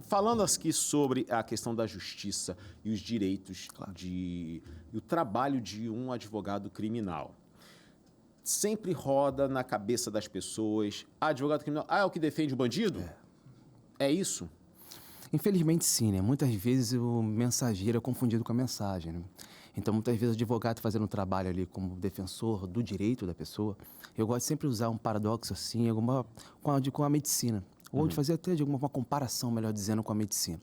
falando aqui sobre a questão da justiça e os direitos e o trabalho de um advogado criminal. Sempre roda na cabeça das pessoas, advogado criminal, é o que defende o bandido? É isso? Infelizmente, sim, né? Muitas vezes o mensageiro é confundido com a mensagem, né? Então, muitas vezes, o advogado fazendo um trabalho ali como defensor do direito da pessoa, eu gosto de sempre usar um paradoxo assim, com a medicina. Ou de fazer até de alguma uma comparação, melhor dizendo, com a medicina.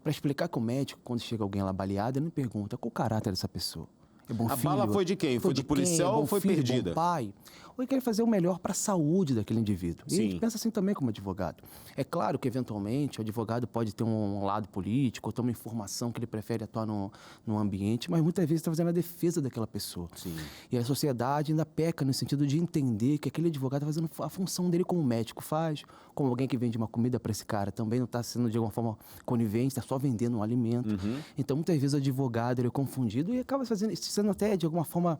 Para explicar que o médico, quando chega alguém lá baleado, ele não pergunta qual o caráter dessa pessoa. É bom A filho? bala foi de quem? Foi do policial ou foi perdida? Bom pai? Ou ele quer fazer o melhor para a saúde daquele indivíduo? E a gente Sim. pensa assim também como advogado. É claro que, eventualmente, o advogado pode ter um lado político, ou ter uma informação que ele prefere atuar no ambiente, mas muitas vezes está fazendo a defesa daquela pessoa. Sim. E a sociedade ainda peca no sentido de entender que aquele advogado está fazendo a função dele como médico faz, como alguém que vende uma comida para esse cara, também não está sendo de alguma forma conivente, está só vendendo um alimento. Então, muitas vezes, o advogado ele é confundido e acaba sendo até, de alguma forma,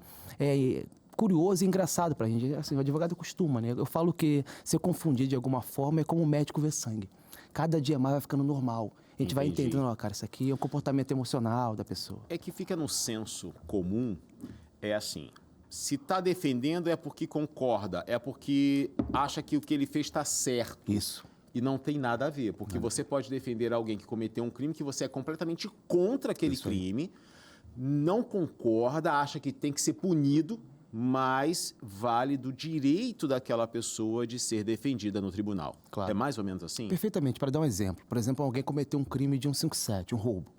curioso e engraçado pra gente. Assim, o advogado costuma, né? Eu falo que se eu confundir de alguma forma é como o médico vê sangue. Cada dia mais vai ficando normal. A gente vai entendendo, ó, cara, isso aqui é um comportamento emocional da pessoa. É que fica no senso comum, é assim, se está defendendo é porque concorda, é porque acha que o que ele fez está certo. Isso. E não tem nada a ver, porque você pode defender alguém que cometeu um crime que você é completamente contra aquele crime, não concorda, acha que tem que ser punido, mas vale do direito daquela pessoa de ser defendida no tribunal. Claro. É mais ou menos assim? Perfeitamente. Para dar um exemplo. Por exemplo, alguém cometeu um crime de 157, um roubo.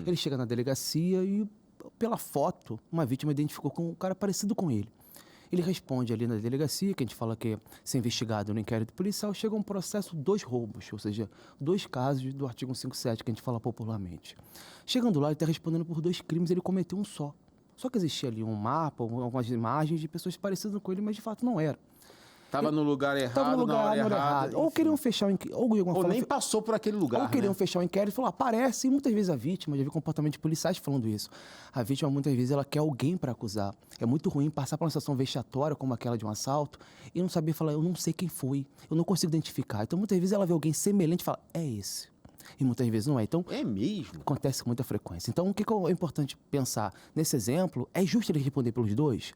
Ele chega na delegacia e, pela foto, uma vítima identificou com um cara parecido com ele. Ele responde ali na delegacia, que a gente fala que é ser investigado no inquérito policial, chega um processo 2 roubos, ou seja, 2 casos do artigo 157, que a gente fala popularmente. Chegando lá, ele está respondendo por 2 crimes, ele cometeu um só. Só que existia ali um mapa, algumas imagens de pessoas parecidas com ele, mas de fato não era. Estava no lugar errado, Estava no lugar, na hora na hora errada. errada. Ou queriam fechar o inquérito, ou de alguma Ou forma nem passou por aquele lugar, ou queriam né? fechar o inquérito e falou, aparece, e muitas vezes a vítima, já vi comportamento de policiais falando isso, a vítima muitas vezes ela quer alguém para acusar. É muito ruim passar por uma situação vexatória como aquela de um assalto e não saber falar, eu não sei quem foi, eu não consigo identificar. Então muitas vezes ela vê alguém semelhante e fala, é esse. E muitas vezes não é. Então, É mesmo? acontece com muita frequência. Então, o que é importante pensar? Nesse exemplo, é justo ele responder pelos 2?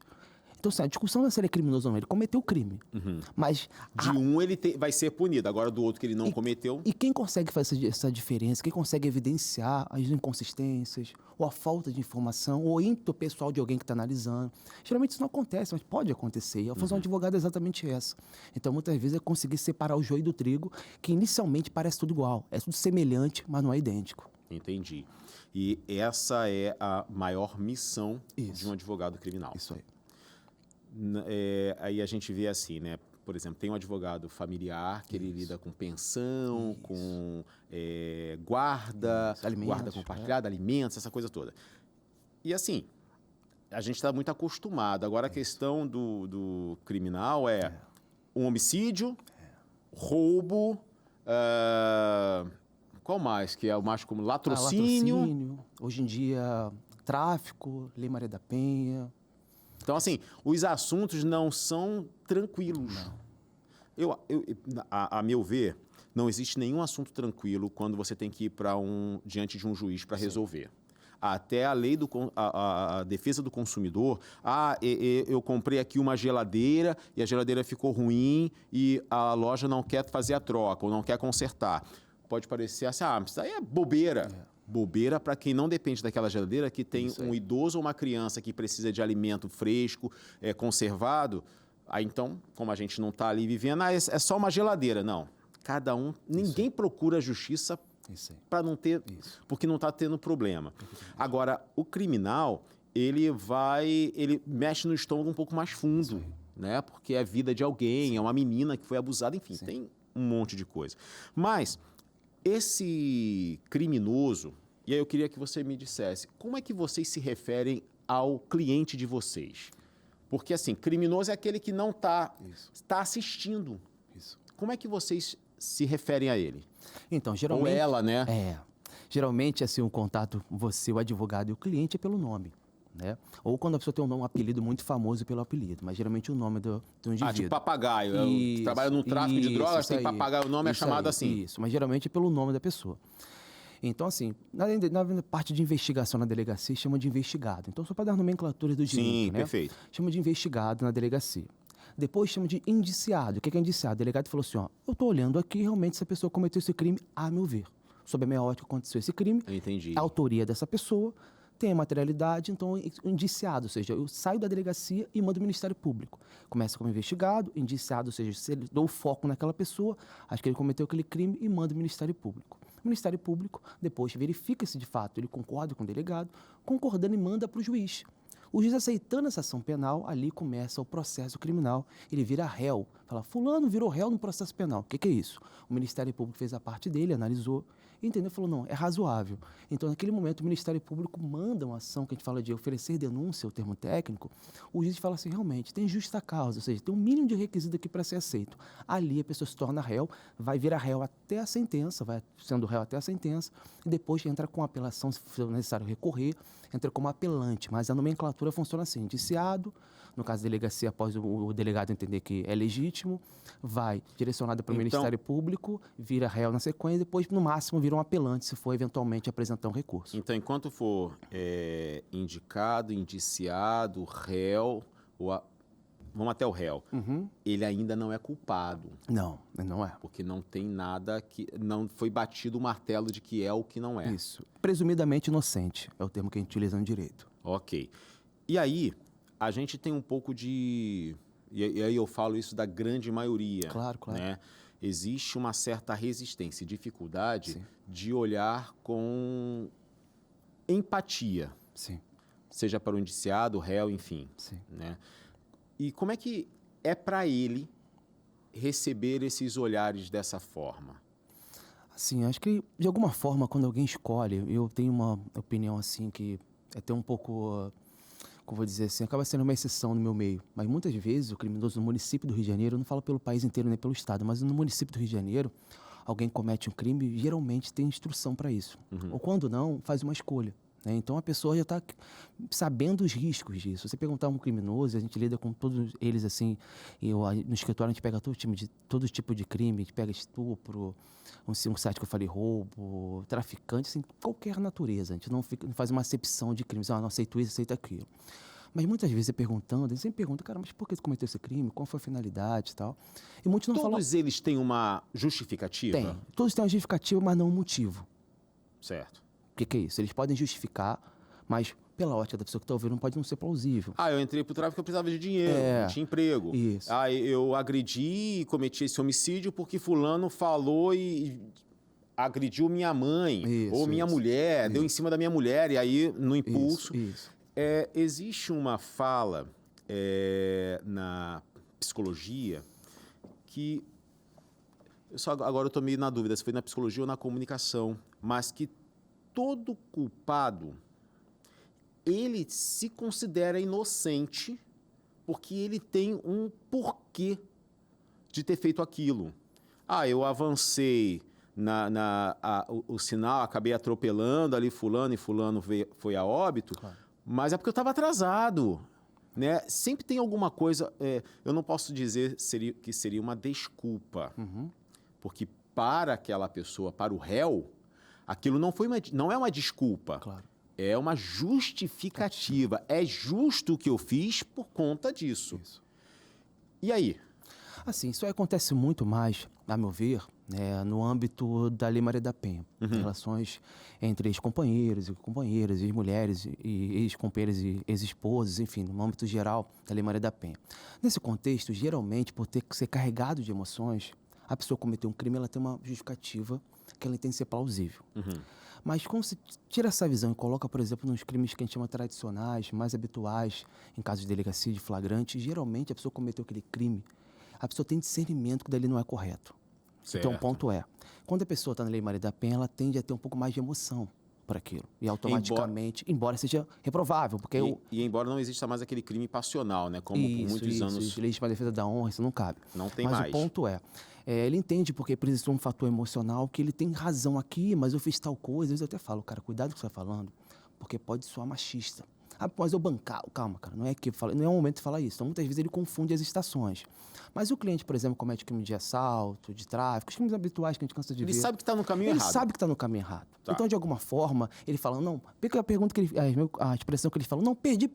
Então, assim, a discussão não é se ele é criminoso ou não, ele cometeu o crime. Mas De um ele vai ser punido, agora do outro que ele não cometeu... E quem consegue fazer essa diferença, quem consegue evidenciar as inconsistências, ou a falta de informação, ou o ímpeto pessoal de alguém que está analisando. Geralmente isso não acontece, mas pode acontecer. E a função do advogado é exatamente essa. Então, muitas vezes, é conseguir separar o joio do trigo, que inicialmente parece tudo igual. É tudo semelhante, mas não é idêntico. Entendi. E essa é a maior missão de Isso. um advogado criminal. Isso aí. Aí a gente vê assim, né? Por exemplo, tem um advogado familiar que ele lida com pensão, com guarda, Alimentos, guarda compartilhada, alimentos, essa coisa toda. E assim, a gente está muito acostumado. Agora a questão do criminal é um homicídio, roubo, qual mais? Que é o mais comum? Latrocínio. Hoje em dia, tráfico, Lei Maria da Penha. Então, assim, os assuntos não são tranquilos. Não. A meu ver, não existe nenhum assunto tranquilo quando você tem que ir diante de um juiz para resolver. Até a lei a defesa do consumidor. Eu comprei aqui uma geladeira e a geladeira ficou ruim e a loja não quer fazer a troca ou não quer consertar. Pode parecer assim, isso aí é bobeira. Bobeira para quem não depende daquela geladeira, que tem um idoso ou uma criança que precisa de alimento fresco, conservado. Aí então, como a gente não está ali vivendo, é só uma geladeira. Não, cada um, ninguém procura justiça para não ter, porque não está tendo problema. Agora, o criminal, ele mexe no estômago um pouco mais fundo, né? Porque é a vida de alguém, é uma menina que foi abusada, enfim, tem um monte de coisa. Mas esse criminoso, e aí eu queria que você me dissesse, como é que vocês se referem ao cliente de vocês? Porque, assim, criminoso é aquele que não está assistindo. Isso. Como é que vocês se referem a ele? Então, geralmente... Ou ela, né? Geralmente, assim, o contato, você, o advogado e o cliente, é pelo nome. né? Ou quando a pessoa tem um apelido muito famoso pelo apelido, mas geralmente o nome do indivíduo. Tipo papagaio. Eu trabalho no tráfico de drogas, tem papagaio, o nome é chamado assim. Isso, mas geralmente é pelo nome da pessoa. Então, assim, na parte de investigação na delegacia, chama de investigado. Então, só para dar nomenclatura do direito, Sim, né? perfeito. Chama de investigado na delegacia. Depois chama de indiciado. O que é indiciado? O delegado falou assim, ó, eu estou olhando aqui, realmente essa pessoa cometeu esse crime, a meu ver. Sob a minha ótica, aconteceu esse crime. Eu entendi. A autoria dessa pessoa tem a materialidade, então indiciado, ou seja, eu saio da delegacia e mando o Ministério Público. Começa como investigado, indiciado, ou seja, se ele dou foco naquela pessoa, acho que ele cometeu aquele crime e manda o Ministério Público. O Ministério Público depois verifica se de fato ele concorda com o delegado, concordando e manda para o juiz. O juiz aceitando essa ação penal, ali começa o processo criminal, ele vira réu. Fala, fulano virou réu no processo penal. O que é isso? O Ministério Público fez a parte dele, analisou, entendeu? Falou, não, é razoável. Então, naquele momento, o Ministério Público manda uma ação, que a gente fala de oferecer denúncia, o termo técnico, o juiz fala assim, realmente, tem justa causa, ou seja, tem um mínimo de requisito aqui para ser aceito. Ali a pessoa se torna réu, vai virar réu até a sentença, vai sendo réu até a sentença, e depois entra com apelação, se for necessário recorrer, entra como apelante, mas a nomenclatura funciona assim, indiciado, no caso da delegacia, após o delegado entender que é legítimo, vai direcionado para o Ministério Público, vira réu na sequência, e depois, no máximo, vira um apelante, se for eventualmente apresentar um recurso. Então, enquanto for indicado, indiciado, réu, vamos até o réu, ele ainda não é culpado. Não, não é. Porque não tem nada que... Não foi batido o martelo de que é o que não é. Isso. Presumidamente inocente, é o termo que a gente utiliza no direito. Ok. E aí, a gente tem um pouco de... E aí eu falo isso da grande maioria. Claro, claro. Né? Existe uma certa resistência e dificuldade Sim. de olhar com empatia. Sim. Seja para o indiciado, o réu, enfim. Sim. Né? E como é que é para ele receber esses olhares dessa forma? Assim, acho que, de alguma forma, quando alguém escolhe, eu tenho uma opinião, assim, que é até um pouco, como vou dizer assim, acaba sendo uma exceção no meu meio. Mas, muitas vezes, o criminoso no município do Rio de Janeiro, eu não falo pelo país inteiro nem pelo estado, mas no município do Rio de Janeiro, alguém comete um crime, geralmente tem instrução para isso. Ou, quando não, faz uma escolha. Né? Então, a pessoa já está sabendo os riscos disso. Você perguntar a um criminoso, a gente lida com todos eles, assim, no escritório a gente pega todo tipo de crime, a gente pega estupro, um site que eu falei, roubo, traficante, assim, qualquer natureza. A gente não faz uma acepção de crimes, não aceito isso, aceito aquilo. Mas muitas vezes, você perguntando, ele sempre pergunta, cara, mas por que você cometeu esse crime? Qual foi a finalidade e tal? E muitos não falam... Todos eles têm uma justificativa? Tem. Todos têm uma justificativa, mas não um motivo. Certo. O que é isso? Eles podem justificar, mas pela ótica da pessoa que está ouvindo, pode não ser plausível. Eu entrei pro tráfico porque eu precisava de dinheiro, não tinha emprego. Isso. Eu agredi e cometi esse homicídio porque fulano falou e agrediu minha mãe ou minha mulher, deu em cima da minha mulher, e aí, no impulso... Isso. Existe uma fala na psicologia que... Agora eu estou meio na dúvida se foi na psicologia ou na comunicação, mas que todo culpado, ele se considera inocente porque ele tem um porquê de ter feito aquilo. Eu avancei o sinal, acabei atropelando ali fulano e fulano foi a óbito, claro. Mas é porque eu estava atrasado. Né? Sempre tem alguma coisa... eu não posso dizer que seria uma desculpa, porque para aquela pessoa, para o réu, aquilo não é uma desculpa, claro. É uma justificativa. É justo o que eu fiz por conta disso. Isso. E aí? Assim, isso acontece muito mais, a meu ver, né, no âmbito da Lei Maria da Penha. Relações entre ex-companheiros e companheiras, ex-mulheres e ex-companheiras e ex-esposas, enfim, no âmbito geral da Lei Maria da Penha. Nesse contexto, geralmente, por ter que ser carregado de emoções, a pessoa cometeu um crime, ela tem uma justificativa que ela entende ser plausível. Mas quando você tira essa visão e coloca, por exemplo, nos crimes que a gente chama tradicionais, mais habituais, em casos de delegacia, de flagrante, geralmente a pessoa cometeu aquele crime, a pessoa tem discernimento que dali não é correto. Certo. Então, o ponto é, quando a pessoa está na Lei Maria da Penha, ela tende a ter um pouco mais de emoção por aquilo. E automaticamente, embora seja reprovável, porque... E embora não exista mais aquele crime passional, né? Como por muitos anos... Isso, legítima defesa da honra, isso não cabe. Não tem mais. Mas o ponto ele entende porque existe um fator emocional que ele tem razão aqui, mas eu fiz tal coisa. Às vezes eu até falo, cara, cuidado com o que você está falando, porque pode soar machista. Ah, mas eu bancar. Calma, cara, não é que fala, não é o momento de falar isso. Então, muitas vezes ele confunde as estações. Mas o cliente, por exemplo, comete crime de assalto, de tráfico, os crimes habituais que a gente cansa de ver. Ele sabe que está no caminho Ele errado. sabe que está no caminho errado. Tá. Então, de alguma forma, ele fala, não, porque a pergunta que ele, a expressão que ele fala, não, perdi.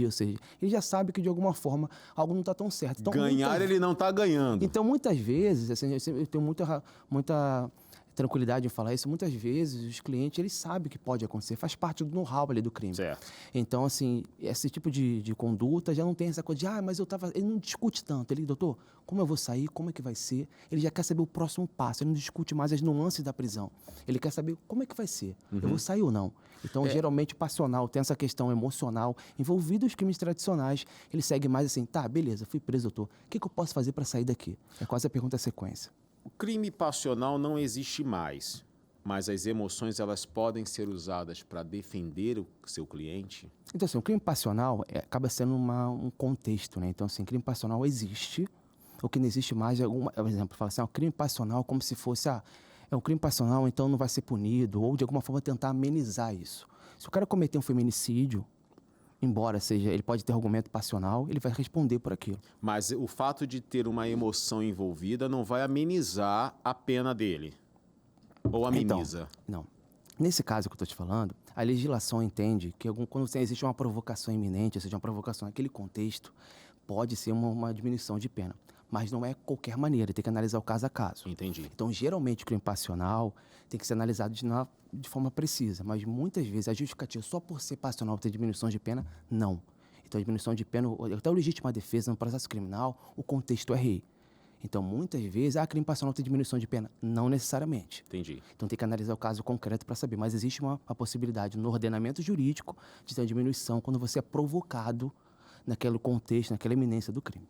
Ou seja, ele já sabe que de alguma forma algo não está tão certo. Então, Ganhar ele não está ganhando. então, muitas vezes, assim, eu tenho muita tranquilidade em falar isso, muitas vezes os clientes, eles sabem que pode acontecer, faz parte do know-how ali do crime. Certo. Então, assim, esse tipo de conduta já não tem essa coisa de, mas eu tava... Ele não discute tanto. Ele, doutor, como eu vou sair, como é que vai ser? Ele já quer saber o próximo passo, ele não discute mais as nuances da prisão. Ele quer saber como é que vai ser, eu vou sair ou não. Então, geralmente, passional, tem essa questão emocional envolvida os crimes tradicionais, ele segue mais assim, tá, beleza, fui preso, doutor, o que eu posso fazer para sair daqui? É quase a pergunta sequência. O crime passional não existe mais, mas as emoções elas podem ser usadas para defender o seu cliente? Então, assim, o crime passional acaba sendo um contexto, né? Então, assim, crime passional existe, o que não existe mais é, por exemplo, fala assim, o crime passional como se fosse, é um crime passional, então não vai ser punido, ou de alguma forma tentar amenizar isso. Se o cara cometer um feminicídio, embora seja, ele pode ter argumento passional, ele vai responder por aquilo. Mas o fato de ter uma emoção envolvida não vai amenizar a pena dele? Ou ameniza? Então, não. Nesse caso que eu estou te falando, a legislação entende que quando existe uma provocação iminente, ou seja, uma provocação naquele contexto, pode ser uma diminuição de pena. Mas não é qualquer maneira, tem que analisar o caso a caso. Entendi. Então, geralmente, o crime passional tem que ser analisado de forma precisa, mas muitas vezes a justificativa só por ser passional ter diminuição de pena, não. Então, a diminuição de pena, até o legítima defesa no processo criminal, o contexto é rei. Então, muitas vezes, crime passional tem diminuição de pena? Não necessariamente. Entendi. Então, tem que analisar o caso concreto para saber, mas existe uma possibilidade no ordenamento jurídico de ter uma diminuição quando você é provocado naquele contexto, naquela iminência do crime.